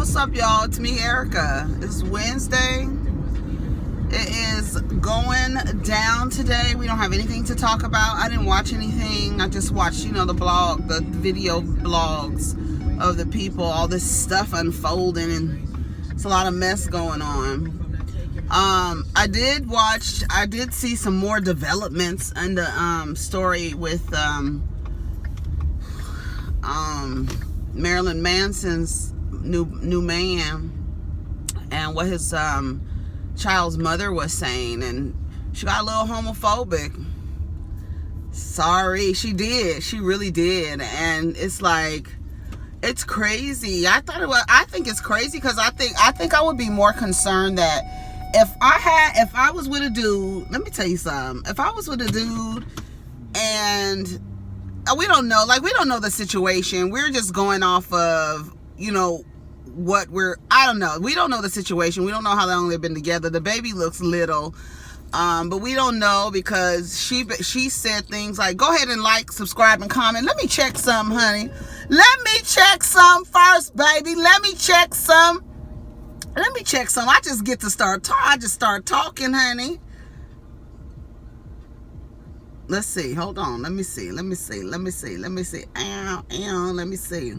What's up, y'all? It's me, Erica. It's Wednesday. It is going down today. We don't have anything to talk about. I didn't watch anything. I just watched, the video blogs of the people, all this stuff unfolding, and it's a lot of mess going on. I did see some more developments in the story with Marilyn Manson's new man and what his child's mother was saying, and she got a little homophobic. Sorry, she did. She really did. And it's like, it's crazy. I think it's crazy because I think I would be more concerned that if I was with a dude, let me tell you something. If I was with a dude and we don't know the situation. We're just going off of, I don't know. We don't know the situation. We don't know how long they've been together. The baby looks little. But we don't know because she said things like, go ahead and like, subscribe, and comment. Let me check some, honey. Let me check some first, baby. Let me check some. I just get to start talking, honey. Let's see. Hold on. Let me see. Ow, let me see.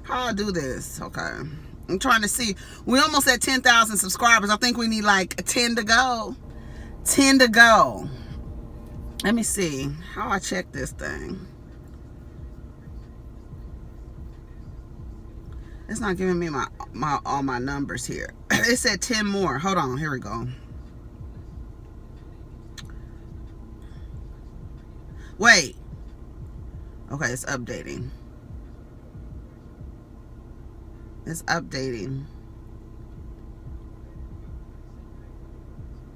How I do this? Okay. I'm trying to see. We almost at 10,000 subscribers. I think we need like 10 to go. 10 to go. Let me see how I check this thing. It's not giving me all my numbers here. It said 10 more. Hold on. Here we go. Wait. Okay, it's updating. It's updating.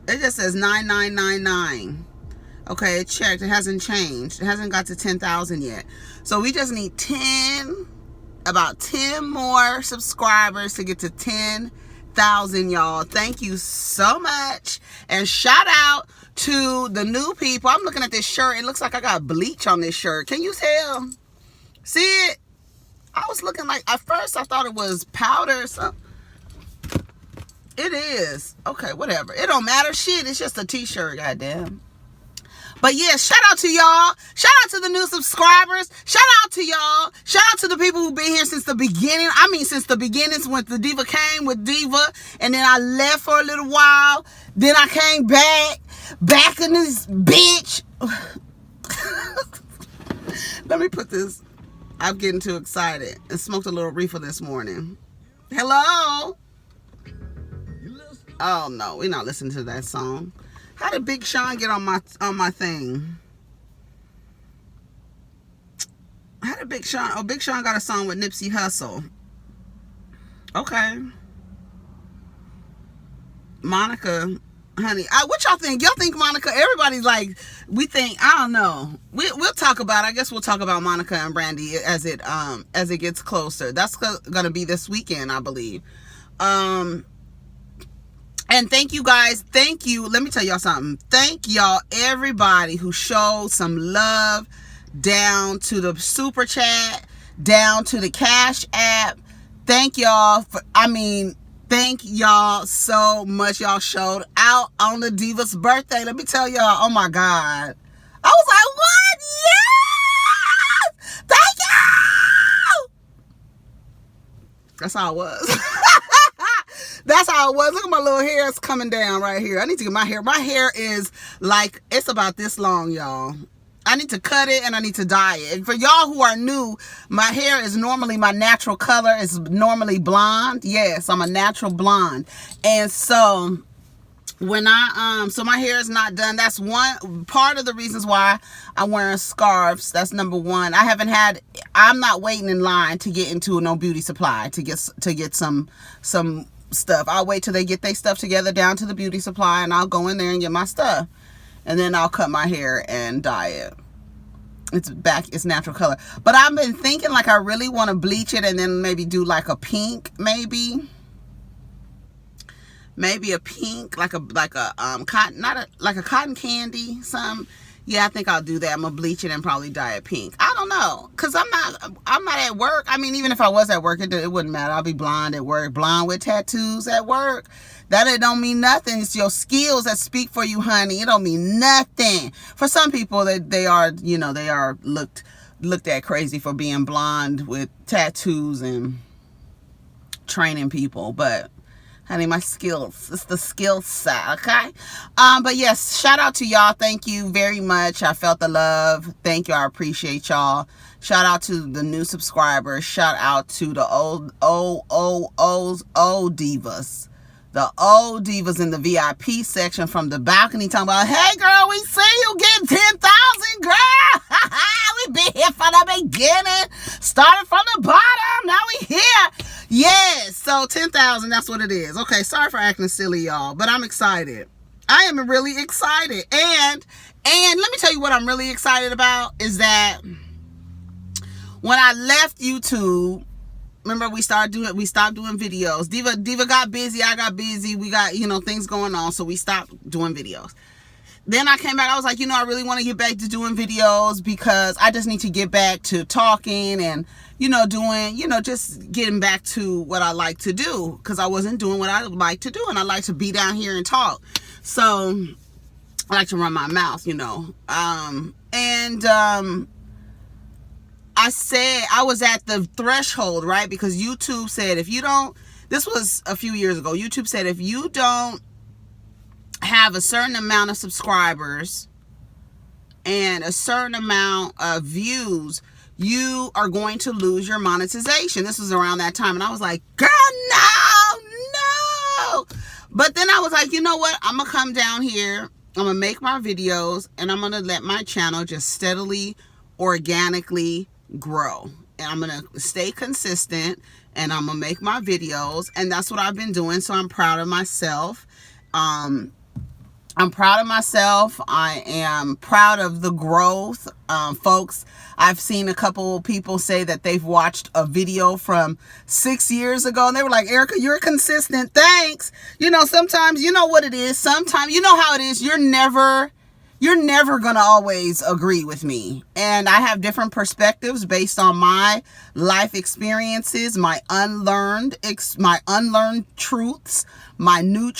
It just says 9999. Okay, it checked. It hasn't changed. It hasn't got to 10,000 yet. So we just need about 10 more subscribers to get to 10,000, y'all. Thank you so much. And shout out to the new people. I'm looking at this shirt. It looks like I got bleach on this shirt. Can you tell? See it? I was looking like, at first I thought it was powder or something. It is. Okay, whatever. It don't matter. Shit, it's just a t-shirt, goddamn. But yeah, shout out to y'all. Shout out to the new subscribers. Shout out to y'all. Shout out to the people who've been here since the beginning. I mean, since the beginnings when the Diva came with Diva. And then I left for a little while. Then I came back in this bitch. Let me put this. I'm getting too excited. And smoked a little reefer this morning. Hello? Oh no, we're not listening to that song. How did Big Sean get on my thing? How did Big Sean? Oh, Big Sean got a song with Nipsey Hussle. Okay. Monica, honey, what y'all think? Y'all think Monica? Everybody's like, we think. I don't know. We'll talk about. I guess we'll talk about Monica and Brandy as it gets closer. That's gonna be this weekend, I believe. And thank you guys. Thank you. Let me tell y'all something. Thank y'all, everybody who showed some love down to the super chat, down to the Cash App. Thank y'all thank y'all so much. Y'all showed out on the Diva's birthday. Let me tell y'all, oh my God. I was like, what? Yes! Thank you! That's how it was. That's how it was. Look at my little hair. It's coming down right here. I need to get my hair. My hair is like, it's about this long, y'all. I need to cut it and I need to dye it. And for y'all who are new, my hair is normally, my natural color is normally blonde. Yes, I'm a natural blonde. And so when so my hair is not done. That's one part of the reasons why I'm wearing scarves. That's number one. I'm not waiting in line to get into no beauty supply to get some stuff. I'll wait till they get their stuff together down to the beauty supply, and I'll go in there and get my stuff, and then I'll cut my hair and dye it. It's natural color. But I've been thinking like I really want to bleach it and then maybe do like a pink, maybe a pink, like a cotton, not like a cotton candy, some. Yeah, I think I'll do that. I'm gonna bleach it and probably dye it pink. I don't know, cause I'm not at work. I mean, even if I was at work, it wouldn't matter. I'll be blonde at work, blonde with tattoos at work. That it don't mean nothing. It's your skills that speak for you, honey. It don't mean nothing. For some people, they are, you know, they are looked at crazy for being blonde with tattoos and training people, but honey, my skills, it's the skill set, okay? But yes, shout out to y'all. Thank you very much. I felt the love. Thank you. I appreciate y'all. Shout out to the new subscribers. Shout out to the old divas. The old divas in the VIP section from the balcony talking about, hey girl, we see you getting 10,000, girl. We been here from the beginning. Started from the bottom. Now we here. Yes, so 10,000, that's what it is. Okay, sorry for acting silly, y'all, but I'm excited. I am really excited. And let me tell you what I'm really excited about is that when I left YouTube, remember we stopped doing videos. Diva got busy, I got busy. We got, you know, things going on, so we stopped doing videos. Then I came back, I was like, you know, I really want to get back to doing videos because I just need to get back to talking and, you know, doing, you know, just getting back to what I like to do because I wasn't doing what I like to do, and I like to be down here and talk. So I like to run my mouth, you know. I said I was at the threshold, right? Because YouTube said if you don't, this was a few years ago, YouTube said if you don't have a certain amount of subscribers and a certain amount of views, you are going to lose your monetization. This was around that time, and I was like, girl, no. But then I was like, you know what? I'm gonna come down here, I'm gonna make my videos, and I'm gonna let my channel just steadily, organically grow. And I'm gonna stay consistent, and I'm gonna make my videos, and that's what I've been doing. So I'm proud of myself. I'm proud of myself. I am proud of the growth. Folks, I've seen a couple people say that they've watched a video from 6 years ago and they were like, Erica, you're consistent. Thanks. You know, sometimes, you know what it is. Sometimes, you know how it is. You're never going to always agree with me. And I have different perspectives based on my life experiences, my unlearned truths, my new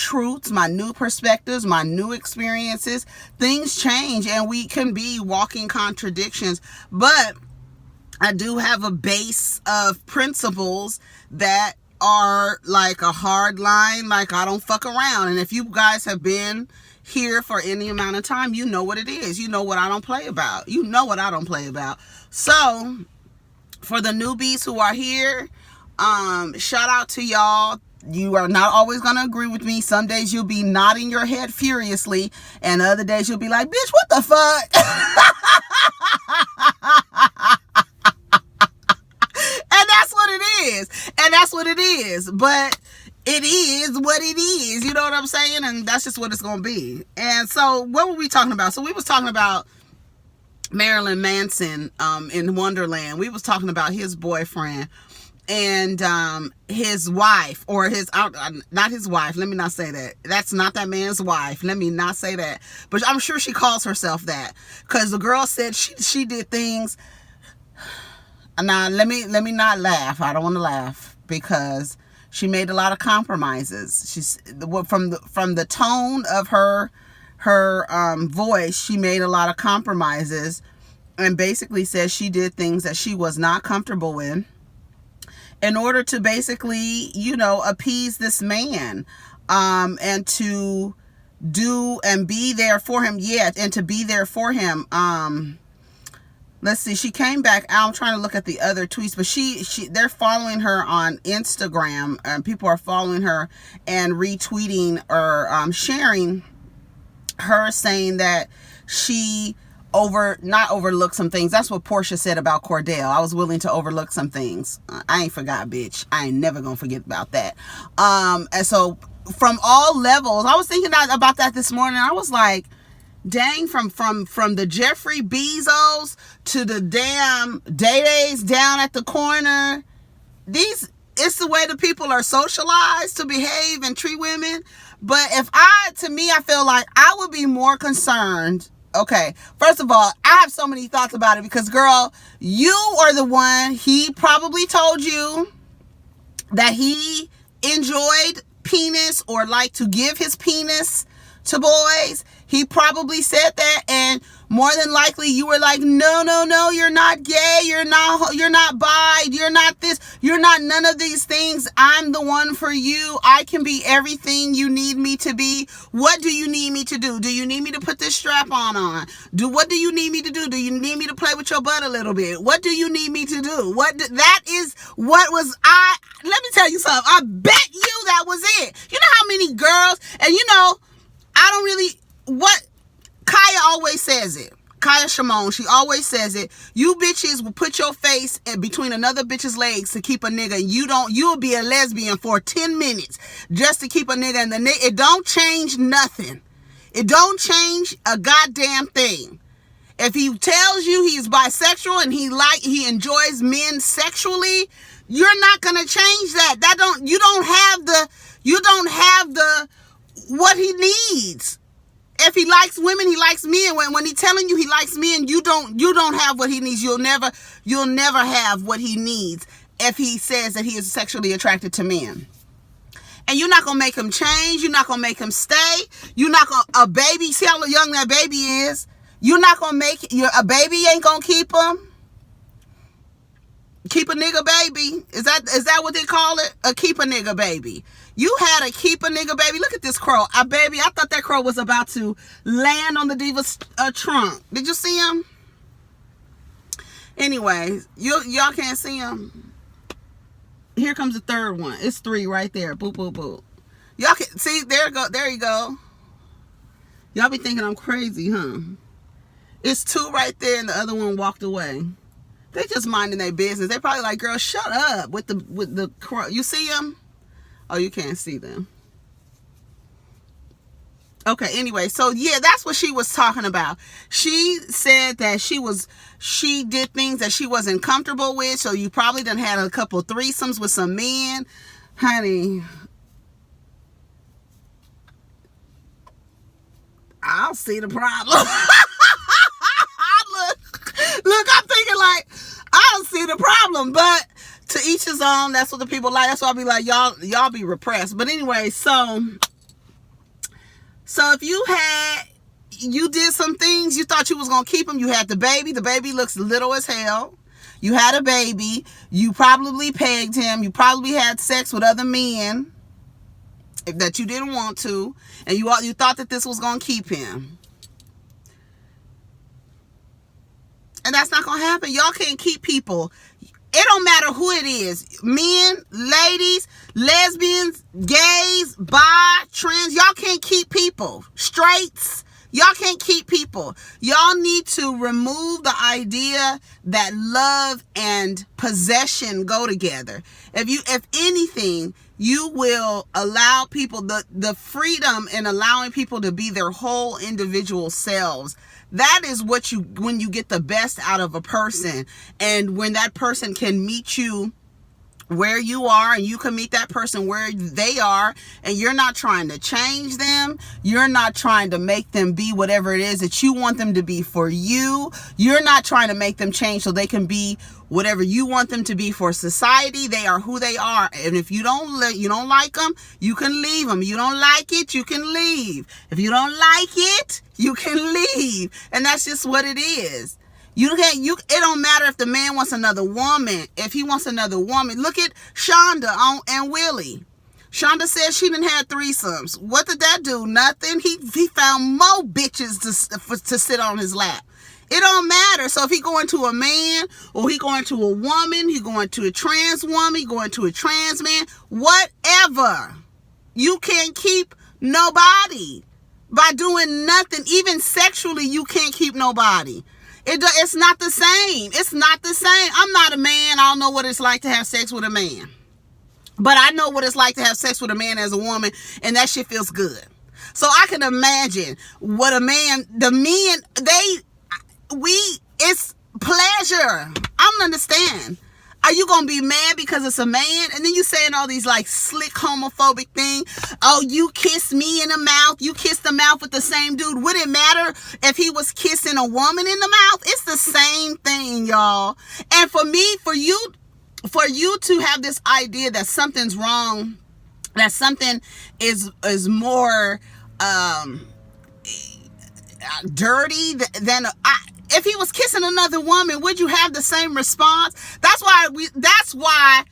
perspectives, my new experiences. Things change and we can be walking contradictions. But I do have a base of principles that are like a hard line, like I don't fuck around. And if you guys have been here for any amount of time, you know what it is. You know what I don't play about. You know what I don't play about. So for the newbies who are here, shout out to y'all. You are not always going to agree with me. Some days you'll be nodding your head furiously, and other days you'll be like, bitch, what the fuck? And that's what it is. And that's what it is. But it is what it is. You know what I'm saying? And that's just what it's going to be. And so what were we talking about? So we was talking about Marilyn Manson in Wonderland. We was talking about his boyfriend and his wife, or his, not his wife. Let me not say that. That's not that man's wife. Let me not say that. But I'm sure she calls herself that. Because the girl said she did things. Now, let me not laugh. I don't want to laugh because she made a lot of compromises. She's from the tone of her voice, she made a lot of compromises and basically said she did things that she was not comfortable in order to basically, you know, appease this man, and to do and be there for him. Yeah, and to be there for him. Let's see, she came back. I'm trying to look at the other tweets, but they're following her on Instagram, and people are following her and retweeting or sharing her, saying that she not overlook some things. That's what Portia said about Cordell. I was willing to overlook some things. I ain't forgot, bitch. I ain't never gonna forget about that. And so from all levels, I was thinking about that this morning. I was like, dang, from the Jeffrey Bezos to the damn Day-Days down at the corner, it's the way the people are socialized to behave and treat women. But I feel like I would be more concerned Okay, first of all, I have so many thoughts about it because, girl, you are the one. He probably told you that he enjoyed penis or liked to give his penis to boys. He probably said that, and more than likely you were like, no, you're not gay, you're not bi, you're not this, you're not none of these things. I'm the one for you. I can be everything you need me to be. What do you need me to do? Do you need me to put this strap on? What do you need me to do? Do you need me to play with your butt a little bit? What do you need me to do? That is what was let me tell you something. I bet you that was it. You know how many girls, and I don't really, what Kaya always says it. Kaya Shimon, she always says it. You bitches will put your face in between another bitch's legs to keep a nigga. You'll be a lesbian for 10 minutes just to keep a nigga in the nigga. It don't change nothing. It don't change a goddamn thing. If he tells you he's bisexual and he enjoys men sexually, you're not gonna change that. You don't have the what he needs. If he likes women, he likes men. When he's telling you he likes men, you don't have what he needs. You'll never have what he needs if he says that he is sexually attracted to men. And you're not gonna make him change. You're not gonna make him stay. You're not gonna a baby. See how young that baby is. You're not gonna a baby ain't gonna keep him. Keep a nigga baby. Is that what they call it? A keep a nigga baby. You had a keep a nigga baby. Look at this crow. Baby, I thought that crow was about to land on the diva's trunk. Did you see him? Anyways, y'all can't see him. Here comes the third one. It's 3 right there. Boop, boop, boop. Y'all can see, there you go. Y'all be thinking I'm crazy, huh? It's 2 right there and the other one walked away. They just minding their business. They probably like, girl, shut up with the crow. You see them? Oh, you can't see them. Okay, anyway, so yeah, that's what she was talking about. She said that she did things that she wasn't comfortable with, so you probably done had a couple threesomes with some men. Honey, I'll see the problem. Look, I'm thinking like, I don't see the problem, but to each his own. That's what the people like. That's why I be like, y'all be repressed. But anyway, so if you did some things, you thought you was gonna keep him. You had the baby. The baby looks little as hell. You had a baby. You probably pegged him. You probably had sex with other men that you didn't want to, and you thought that this was gonna keep him. And that's not gonna happen. Y'all can't keep people. It don't matter who it is. Men, ladies, lesbians, gays, bi, trans. Y'all can't keep people. Straights. Y'all can't keep people. Y'all need to remove the idea that love and possession go together. If anything, you will allow people the freedom in allowing people to be their whole individual selves. That is when you get the best out of a person, and when that person can meet you where you are, and you can meet that person where they are, and you're not trying to change them. You're not trying to make them be whatever it is that you want them to be for you. You're not trying to make them change so they can be whatever you want them to be for society. They are who they are. And if you don't like them, you can leave them. You don't like it, you can leave. If you don't like it, you can leave. And that's just what it is. It don't matter if the man wants another woman. If he wants another woman, look at Shonda and Willie. Shonda said she done had threesomes. What did that do? Nothing. He found more bitches to sit on his lap. It don't matter. So if he going to a man, or he going to a woman, he going to a trans woman, he going to a trans man, whatever. You can't keep nobody by doing nothing. Even sexually, you can't keep nobody. It's not the same. It's not the same. I'm not a man. I don't know what it's like to have sex with a man. But I know what it's like to have sex with a man as a woman, and that shit feels good. So I can imagine what it's pleasure. I don't understand. Are you going to be mad because it's a man? And then you saying all these like slick homophobic things. Oh, you kissed me in the mouth. You kissed the mouth with the same dude. Would it matter if he was kissing a woman in the mouth? It's the same thing, y'all. And for you to have this idea that something's wrong, that something is more dirty than if he was kissing another woman, would you have the same response? That's why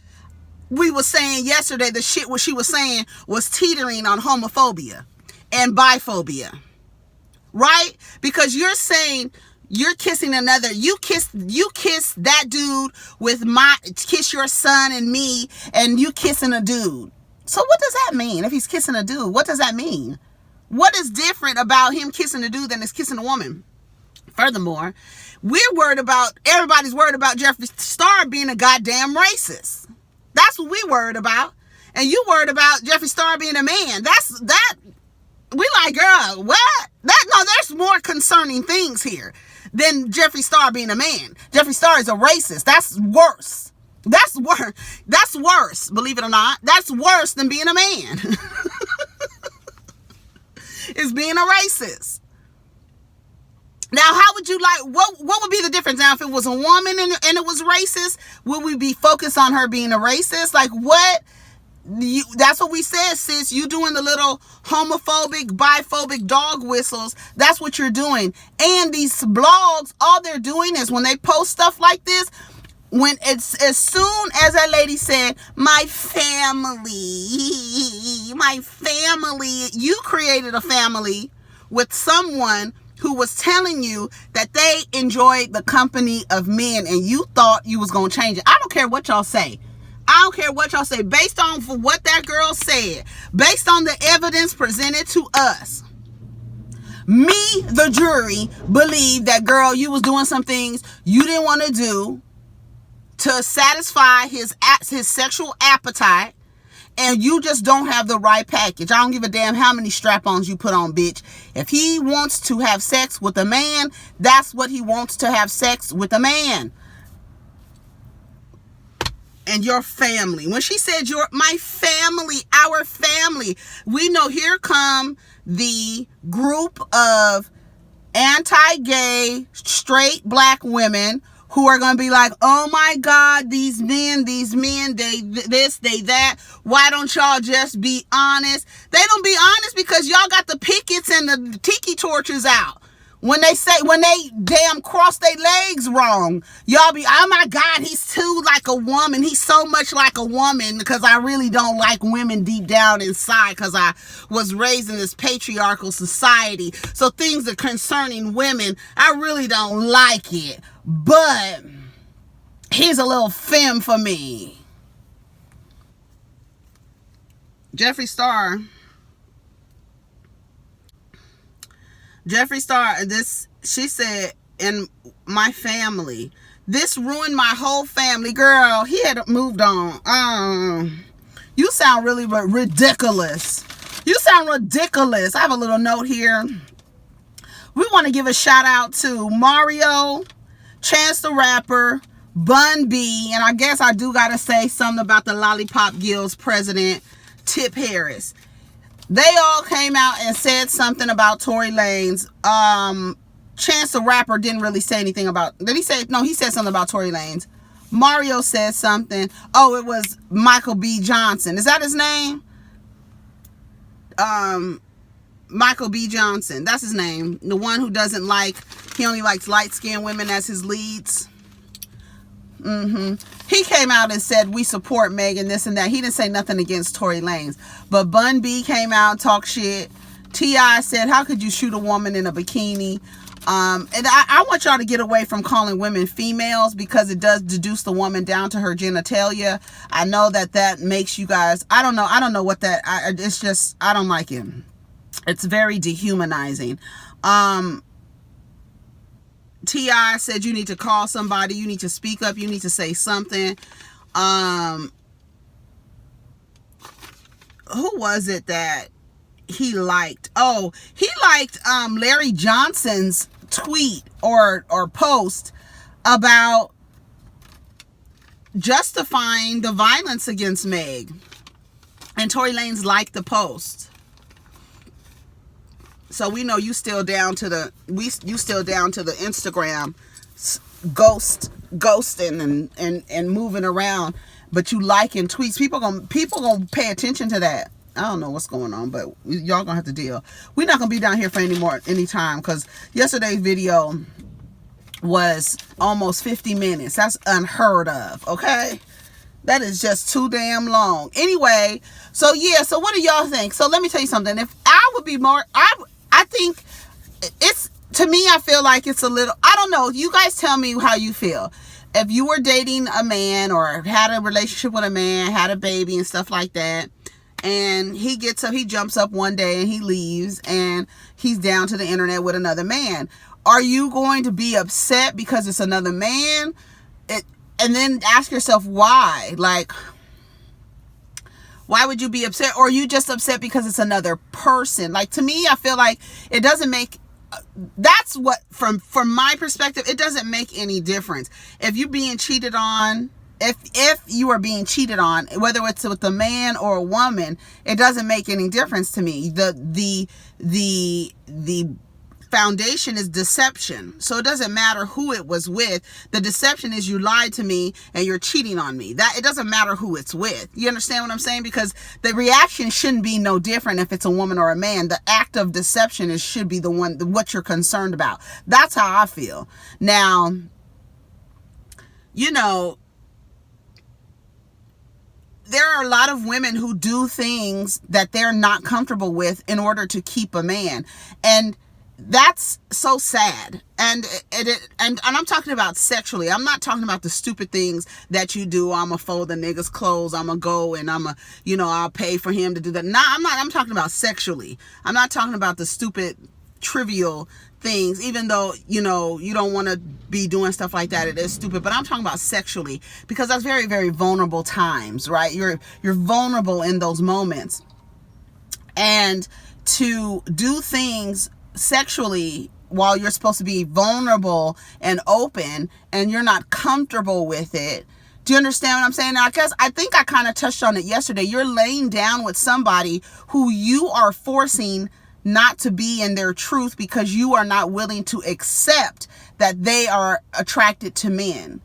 we were saying yesterday the shit what she was saying was teetering on homophobia and biphobia, right? Because you're saying you're kissing another, you kiss that dude with kiss your son and me, and you kissing a dude. So what does that mean? If he's kissing a dude, what does that mean? What is different about him kissing a dude than is kissing a woman? Furthermore, everybody's worried about Jeffree Star being a goddamn racist. That's what we worried about. And you worried about Jeffree Star being a man. We like, girl, what? There's more concerning things here than Jeffree Star being a man. Jeffree Star is a racist. That's worse. That's worse, believe it or not. That's worse than being a man. Is being a racist. Now, how would you like, what would be the difference? Now, if it was a woman and it was racist, would we be focused on her being a racist? Like, what? That's what we said, sis. You doing the little homophobic, biphobic dog whistles. That's what you're doing. And these blogs, all they're doing is when they post stuff like this, when it's as soon as that lady said, my family, you created a family with someone who was telling you that they enjoyed the company of men and you thought you was going to change it. I don't care what y'all say. Based on for what that girl said, based on the evidence presented to us, me, the jury, believe that, girl, you was doing some things you didn't want to do to satisfy his sexual appetite, and you just don't have the right package. I don't give a damn how many strap-ons you put on, bitch. If he wants to have sex with a man, that's what he wants to have sex with a man. And your family. When she said my family, our family, we know here come the group of anti-gay, straight black women who are going to be like, oh my God, these men, they this, they that. Why don't y'all just be honest? They don't be honest because y'all got the pickets and the tiki torches out. When they damn cross their legs wrong, y'all be, oh my God, he's too like a woman. He's so much like a woman because I really don't like women deep down inside because I was raised in this patriarchal society. So things that concerning women, I really don't like it. But here's a little femme for me. Jeffree Star, she said, in my family, this ruined my whole family. Girl, he had moved on. You sound really ridiculous. I have a little note here. We want to give a shout out to Mario, Chance the Rapper, Bun B, and I guess I do got to say something about the Lollipop Guild's president, Tip Harris. They all came out and said something about Tory Lanez. Chance the Rapper didn't really say anything about... Did he say... No, he said something about Tory Lanez. Mario said something. Oh, it was Michael B. Johnson. Is that his name? Michael B. Johnson. That's his name. The one who doesn't like... He only likes light-skinned women as his leads. He came out and said, we support Megan, this and that. He didn't say nothing against Tory Lanez. But Bun B came out and talked shit. T.I. said, how could you shoot a woman in a bikini? And I want y'all to get away from calling women females because it does deduce the woman down to her genitalia. I know that makes you guys... I don't know what that... it's just... I don't like it. It's very dehumanizing. T.I. said you need to call somebody, you need to speak up, you need to say something. Who was it that he liked? Oh, he liked Larry Johnson's tweet or post about justifying the violence against Meg. And Tory Lanez liked the post. So we know you still down to the Instagram ghosting and moving around, but you liking tweets. People gonna pay attention to that. I don't know what's going on, but y'all gonna have to deal. We're not gonna be down here for any time, because yesterday's video was almost 50 minutes. That's unheard of, okay? That is just too damn long. Anyway, so yeah, so what do y'all think? So let me tell you something. If I would be more, I think it's, to me, I feel like it's a little, I don't know. You guys tell me how you feel. If you were dating a man or had a relationship with a man, had a baby and stuff like that, and he gets up, he jumps up one day and he leaves and he's down to the internet with another man. Are you going to be upset because it's another man? And then ask yourself why. Like, why would you be upset? Or are you just upset because it's another person? Like, to me, I feel like it doesn't make, that's what, from my perspective, it doesn't make any difference. If you're being cheated on, if you are being cheated on, whether it's with a man or a woman, it doesn't make any difference to me. The foundation is deception. So it doesn't matter who it was with. The deception is you lied to me and you're cheating on me. That it doesn't matter who it's with. You understand what I'm saying? Because the reaction shouldn't be no different if it's a woman or a man. The act of deception should be the one, what you're concerned about. That's how I feel. Now, you know, there are a lot of women who do things that they're not comfortable with in order to keep a man. And that's so sad. And I'm talking about sexually. I'm not talking about the stupid things that you do. I'm gonna fold the nigga's clothes. I'm gonna go and I'll pay for him to do that. Nah, I'm talking about sexually. I'm not talking about the stupid, trivial things, even though, you don't want to be doing stuff like that. It is stupid, but I'm talking about sexually, because that's very, very vulnerable times, right? You're vulnerable in those moments. And to do things sexually while you're supposed to be vulnerable and open and you're not comfortable with it. Do you understand what I'm saying? Now, I think I kind of touched on it yesterday. You're laying down with somebody who you are forcing not to be in their truth because you are not willing to accept that they are attracted to men.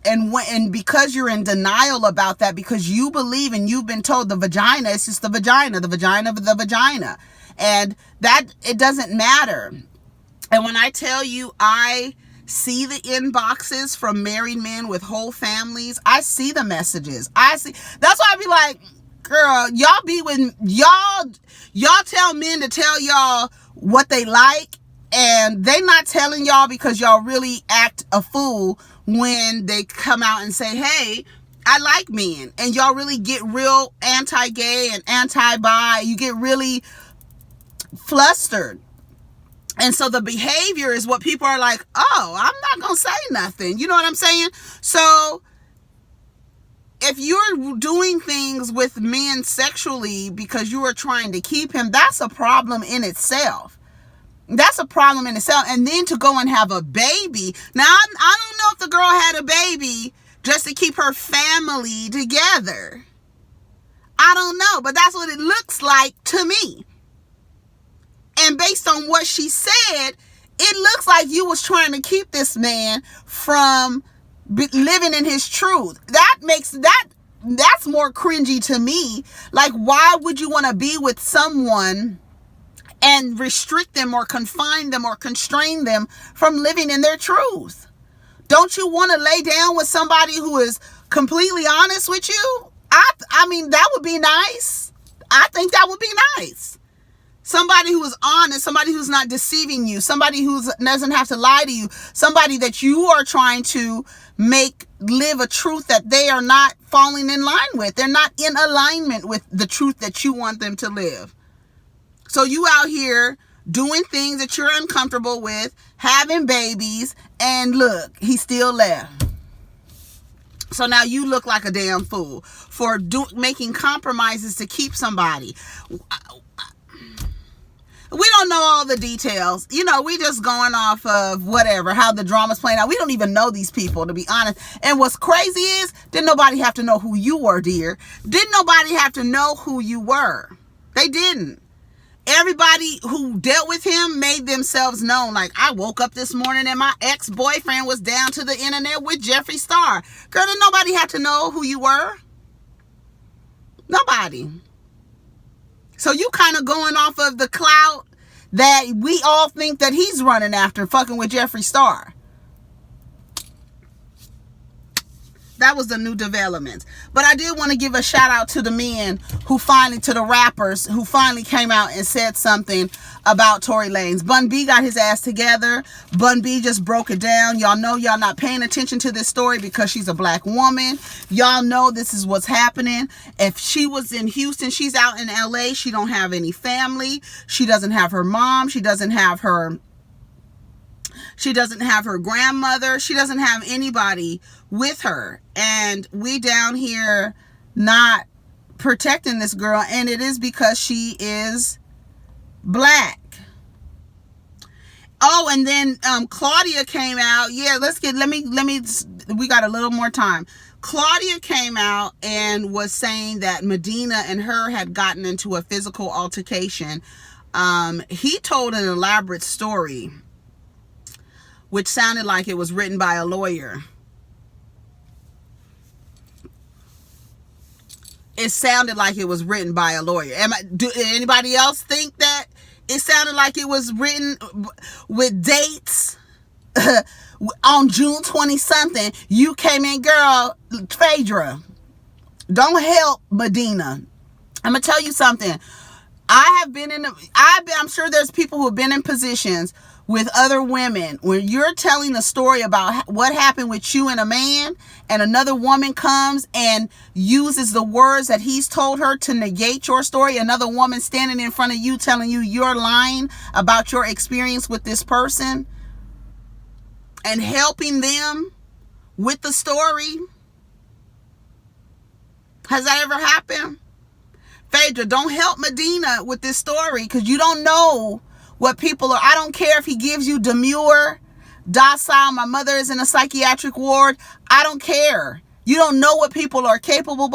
And because you're in denial about that, because you believe and you've been told the vagina is just the vagina of the vagina. And that it doesn't matter. And when I tell you, I see the inboxes from married men with whole families. I see the messages. That's why I be like, girl, y'all be with y'all tell men to tell y'all what they like, and they not telling y'all because y'all really act a fool when they come out and say, hey, I like men. And y'all really get real anti-gay and anti-bi. You get really flustered. And so the behavior is what people are like, oh, I'm not going to say nothing. You know what I'm saying? So if you're doing things with men sexually because you are trying to keep him, that's a problem in itself. That's a problem in itself. And then to go and have a baby. Now, I don't know if the girl had a baby just to keep her family together. I don't know, but that's what it looks like to me. And based on what she said, it looks like you was trying to keep this man from living in his truth. That's more cringy to me. Like, why would you want to be with someone and restrict them or confine them or constrain them from living in their truth? Don't you want to lay down with somebody who is completely honest with you? I mean, that would be nice. I think that would be nice. Somebody who is honest, somebody who's not deceiving you, somebody who doesn't have to lie to you, somebody that you are trying to make live a truth that they are not falling in line with. They're not in alignment with the truth that you want them to live. So you out here doing things that you're uncomfortable with, having babies, and look, he still left. So now you look like a damn fool for making compromises to keep somebody. We don't know all the details. You know, we just going off of whatever, how the drama's playing out. We don't even know these people, to be honest. And what's crazy is, didn't nobody have to know who you were, dear. Didn't nobody have to know who you were. They didn't. Everybody who dealt with him made themselves known. Like, I woke up this morning and my ex-boyfriend was down to the internet with Jeffree Star. Girl, didn't nobody have to know who you were? Nobody. So you kind of going off of the clout that we all think that he's running after, fucking with Jeffree Star. That was the new developments. But I did want to give a shout out to the men who finally, to the rappers who finally came out and said something about Tory Lanez. Bun B got his ass together. Bun B just broke it down. Y'all know y'all not paying attention to this story because she's a black woman. Y'all know this is what's happening. If she was in Houston, she's out in LA. She don't have any family. She doesn't have her mom. She doesn't have her grandmother. She doesn't have anybody with her. And we down here not protecting this girl. And it is because she is black. Oh, and then Claudia came out. Yeah, we got a little more time. Claudia came out and was saying that Medina and her had gotten into a physical altercation. He told an elaborate story, which sounded like it was written by a lawyer. It sounded like it was written by a lawyer. Do anybody else think that it sounded like it was written with dates? On June 20-something, you came in, girl, Phaedra. Don't help Medina. I'm going to tell you something. I'm sure there's people who have been in positions with other women when you're telling a story about what happened with you and a man, and another woman comes and uses the words that he's told her to negate your story. Another woman standing in front of you telling you you're lying about your experience with this person and helping them with the story. Has that ever happened? Phaedra, don't help Medina with this story because you don't know what people are. I don't care if he gives you demure, docile, my mother is in a psychiatric ward. I don't care. You don't know what people are capable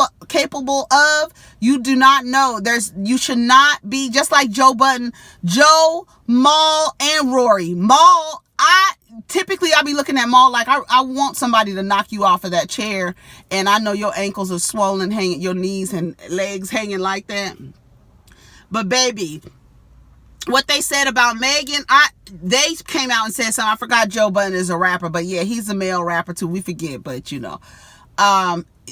of. You do not know. You should not be just like Joe Budden, Joe, Mal, and Rory. Mal, typically I be looking at Mal like I want somebody to knock you off of that chair, and I know your ankles are swollen, hanging, your knees and legs hanging like that. But baby, what they said about Megan, they came out and said something. I forgot Joe Budden is a rapper, but yeah, he's a male rapper too. We forget, but you know.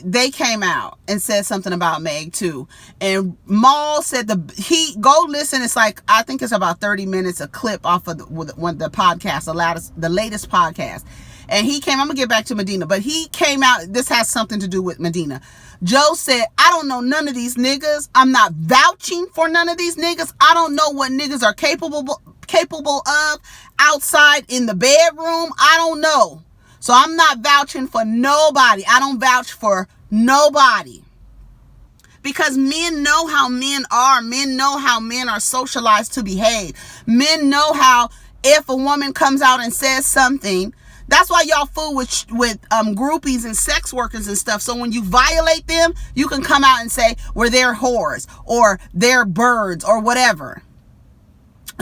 They came out and said something about Meg too. And Mal said go listen. It's like, I think it's about 30 minutes, a clip off of the podcast, the latest podcast. And he came, I'm gonna get back to Medina, but he came out, this has something to do with Medina. Joe said, I don't know none of these niggas. I'm not vouching for none of these niggas. I don't know what niggas are capable of outside in the bedroom. I don't know. So I'm not vouching for nobody. I don't vouch for nobody. Because men know how men are. Men know how men are socialized to behave. Men know how if a woman comes out and says something, that's why y'all fool with groupies and sex workers and stuff. So when you violate them, you can come out and say, well, they're whores or they're birds or whatever.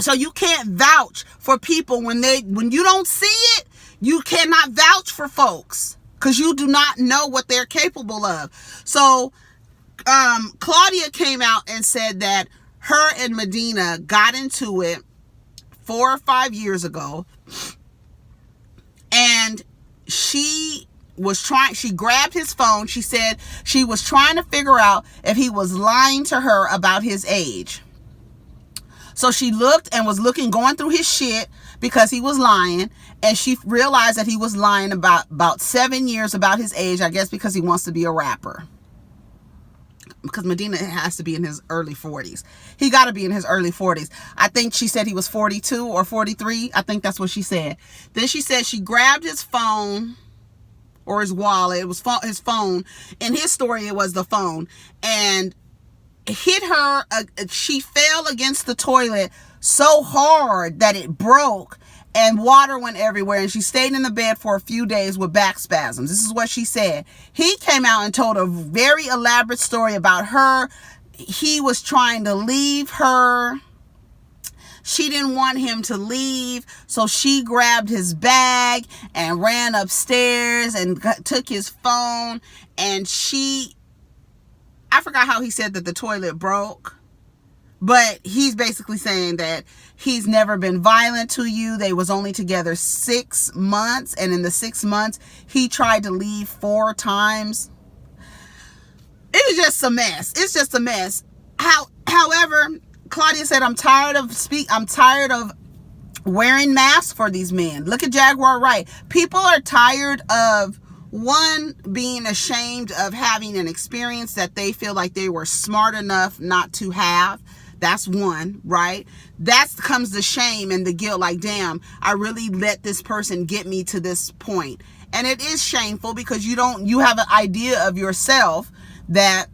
So you can't vouch for people when you don't see it. You cannot vouch for folks because you do not know what they're capable of. So Claudia came out and said that her and Medina got into it 4 or 5 years ago. And she grabbed his phone. She said she was trying to figure out if he was lying to her about his age. So she looked and was going through his shit because he was lying. And she realized that he was lying about 7 years about his age, I guess because he wants to be a rapper. Because Medina has to be in his early 40s. He got to be in his early 40s. I think she said he was 42 or 43. I think that's what she said. Then she said she grabbed his phone or his wallet. It was his phone. In his story, it was the phone. And hit her. She fell against the toilet so hard that it broke and water went everywhere, and she stayed in the bed for a few days with back spasms. This is what she said. He came out and told a very elaborate story about her. He was trying to leave her. She didn't want him to leave, so she grabbed his bag and ran upstairs and took his phone, and I forgot how he said that the toilet broke, but he's basically saying that he's never been violent to you. They was only together 6 months, and in the 6 months, he tried to leave 4 times. It was just a mess. It's just a mess. However, Claudia said, I'm tired of wearing masks for these men. Look at Jaguar Wright. People are tired of, one, being ashamed of having an experience that they feel like they were smart enough not to have. That's one, right? That comes the shame and the guilt, like, damn, I really let this person get me to this point. And it is shameful because you have an idea of yourself that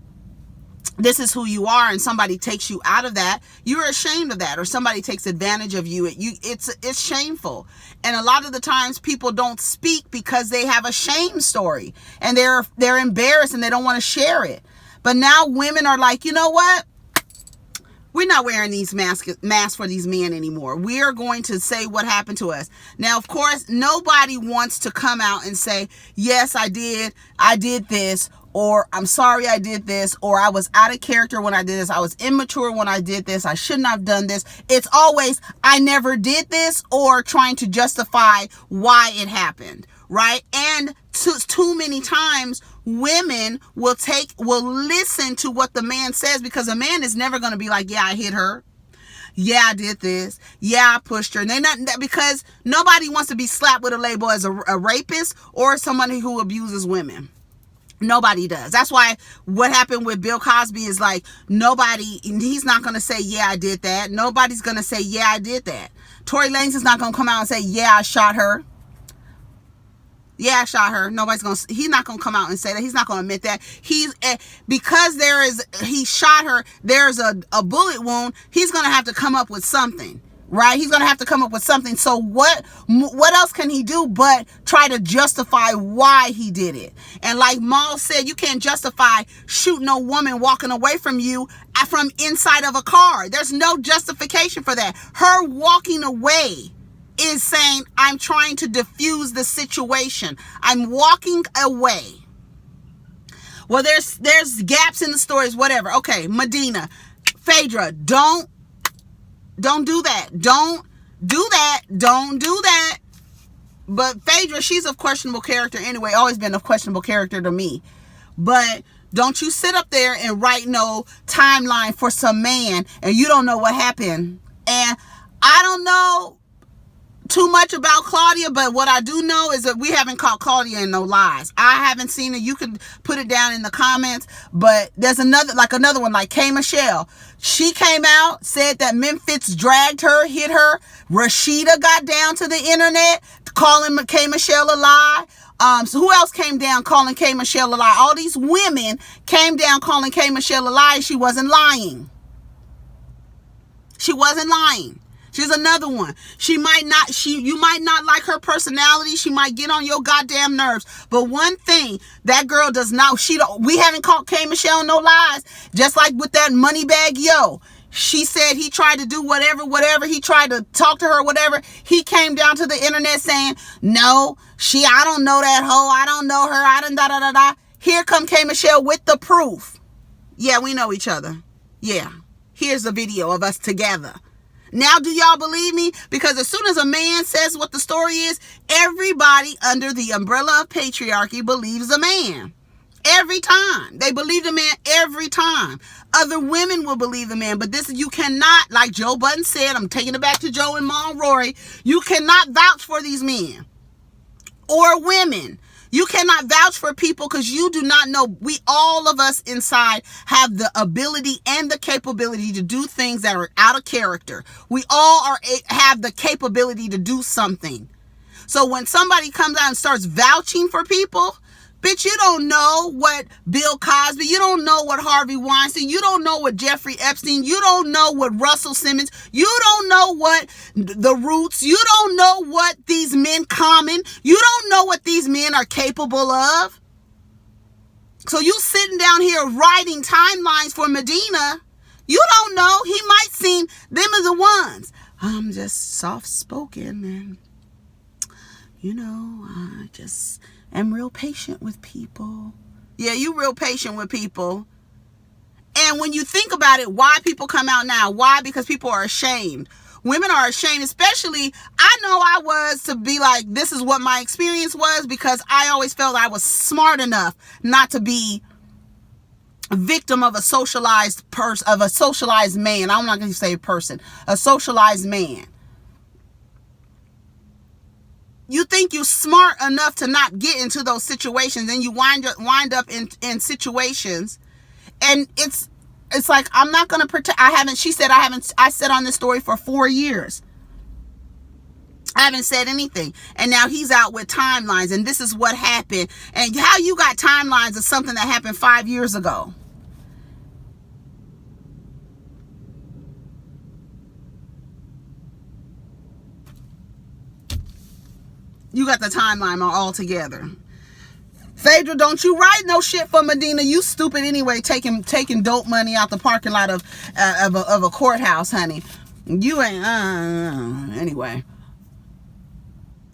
this is who you are, and somebody takes you out of that, you're ashamed of that, or somebody takes advantage of you. It's shameful. And a lot of the times people don't speak because they have a shame story and they're embarrassed and they don't want to share it. But now women are like, you know what? We're not wearing these masks for these men anymore. We are going to say what happened to us. Now, of course, nobody wants to come out and say, yes, I did this, or I'm sorry I did this, or I was out of character when I did this. I was immature when I did this. I shouldn't have done this. It's always, I never did this, or trying to justify why it happened, right? And too many times women will listen to what the man says, because a man is never going to be like, yeah, I hit her. Yeah, I did this. Yeah, I pushed her. And they're not, because nobody wants to be slapped with a label as a rapist or somebody who abuses women. Nobody does. That's why what happened with Bill Cosby is like, he's not going to say, yeah, I did that. Nobody's going to say, yeah, I did that. Tory Lanez is not going to come out and say, yeah, I shot her. Yeah, I shot her. He's not going to come out and say that. He's not going to admit that. Because he shot her, there's a bullet wound, he's going to have to come up with something. Right? He's going to have to come up with something. So what else can he do but try to justify why he did it? And like Maul said, you can't justify shooting a woman walking away from you from inside of a car. There's no justification for that. Her walking away is saying, I'm trying to diffuse the situation. I'm walking away. Well, there's gaps in the stories, whatever. Okay, Medina, Phaedra, don't do that. Don't do that. Don't do that. But Phaedra, she's of questionable character anyway. Always been a questionable character to me. But don't you sit up there and write no timeline for some man and you don't know what happened. And I don't know too much about Claudia, but what I do know is that we haven't caught Claudia in no lies. I haven't seen it. You can put it down in the comments. But there's another one like K. Michelle. She came out, said that Memphis dragged her, hit her. Rashida got down to the internet calling K. Michelle a lie. So who else came down calling K. Michelle a lie? All these women came down calling K. Michelle a lie. She wasn't lying. She wasn't lying. She's another one. You might not like her personality. She might get on your goddamn nerves. But one thing, that girl does not, we haven't caught K. Michelle no lies. Just like with that Moneybag Yo. She said he tried to do whatever. He tried to talk to her, whatever. He came down to the internet saying, no, I don't know that hoe. I don't know her. I don't da. Here come K. Michelle with the proof. Yeah, we know each other. Yeah. Here's a video of us together. Now, do y'all believe me? Because as soon as a man says what the story is, everybody under the umbrella of patriarchy believes the man. Every time. They believe the man every time. Other women will believe the man. But you cannot, like Joe Budden said, I'm taking it back to Joe and Ma and Rory, you cannot vouch for these men or women. You cannot vouch for people because you do not know. All of us inside have the ability and the capability to do things that are out of character. We all have the capability to do something. So when somebody comes out and starts vouching for people, Bitch, you don't know what Bill Cosby, you don't know what Harvey Weinstein, you don't know what Jeffrey Epstein, you don't know what Russell Simmons, you don't know what the Roots, you don't know what these men Common, you don't know what these men are capable of. So you sitting down here writing timelines for Medina, you don't know, he might seem, them are the ones. I'm just soft-spoken and, you know, I just am real patient with people. Yeah, you real patient with people. And when you think about it, why people come out now? Why? Because people are ashamed. Women are ashamed, especially, I know I was to be like, this is what my experience was, because I always felt I was smart enough not to be a victim of a socialized person, of a socialized man. I'm not going to say person, a socialized man. You think you're smart enough to not get into those situations, and you wind up in situations, and it's like, I'm not going to pretend. I said on this story for 4 years. I haven't said anything. And now he's out with timelines, and this is what happened. And how you got timelines of something that happened 5 years ago. You got the timeline all together. Phaedra, don't you write no shit for Medina. You stupid anyway, taking dope money out the parking lot of a courthouse, honey. You ain't,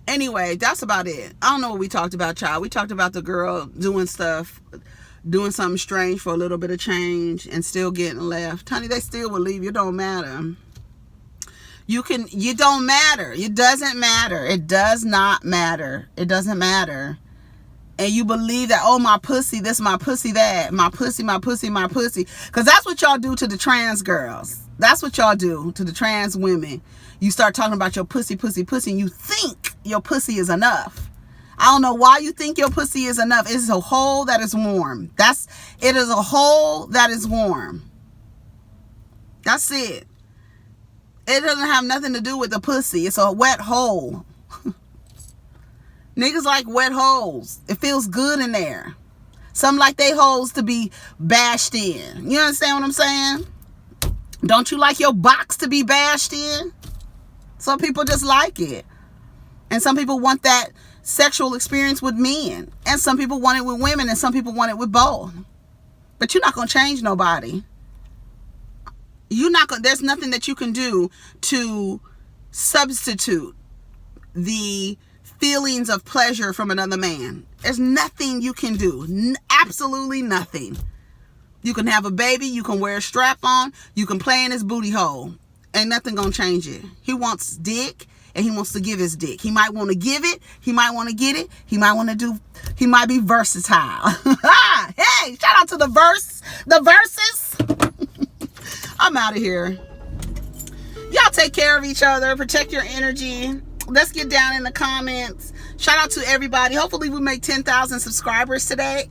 Anyway, that's about it. I don't know what we talked about, child. We talked about the girl doing something strange for a little bit of change and still getting left. Honey, they still will leave you. It don't matter. You don't matter. It doesn't matter. It does not matter. It doesn't matter. And you believe that, oh, my pussy, this, my pussy, that, my pussy, my pussy, my pussy. Because that's what y'all do to the trans girls. That's what y'all do to the trans women. You start talking about your pussy, pussy, pussy, and you think your pussy is enough. I don't know why you think your pussy is enough. It's a hole that is warm. It is a hole that is warm. That's it. It doesn't have nothing to do with the pussy. It's a wet hole. Niggas like wet holes. It feels good in there. Some like they holes to be bashed in. You understand what I'm saying? Don't you like your box to be bashed in? Some people just like it. And some people want that sexual experience with men. And some people want it with women. And some people want it with both. But you're not going to change nobody. There's nothing that you can do to substitute the feelings of pleasure from another man. There's nothing you can do. Absolutely nothing. You can have a baby. You can wear a strap on. You can play in his booty hole. Ain't nothing gonna change it. He wants dick, and he wants to give his dick. He might want to give it. He might want to get it. He might be versatile. Hey, shout out to the verses. I'm out of here. Y'all take care of each other. Protect your energy. Let's get down in the comments. Shout out to everybody. Hopefully we make 10,000 subscribers today.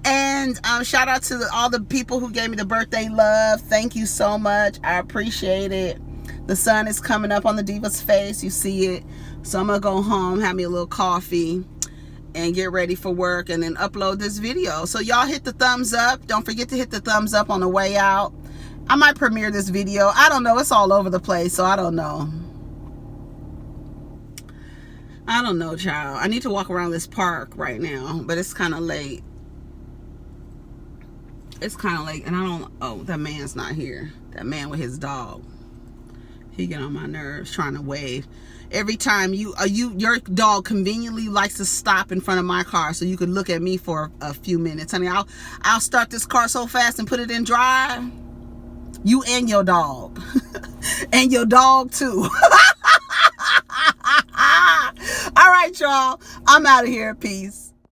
And shout out to all the people who gave me the birthday love. Thank you so much. I appreciate it. The sun is coming up on the diva's face. You see it. So I'm going to go home, have me a little coffee, and get ready for work, and then upload this video. So y'all hit the thumbs up. Don't forget to hit the thumbs up on the way out. I might premiere this video. I don't know. It's all over the place, so I don't know. I don't know, child. I need to walk around this park right now, but it's kind of late. It's kind of late, and I don't... Oh, that man's not here. That man with his dog. He get on my nerves trying to wave. Every time your dog conveniently likes to stop in front of my car so you could look at me for a few minutes. Honey, I'll start this car so fast and put it in drive. You and your dog. And your dog too. All right, y'all. I'm out of here. Peace.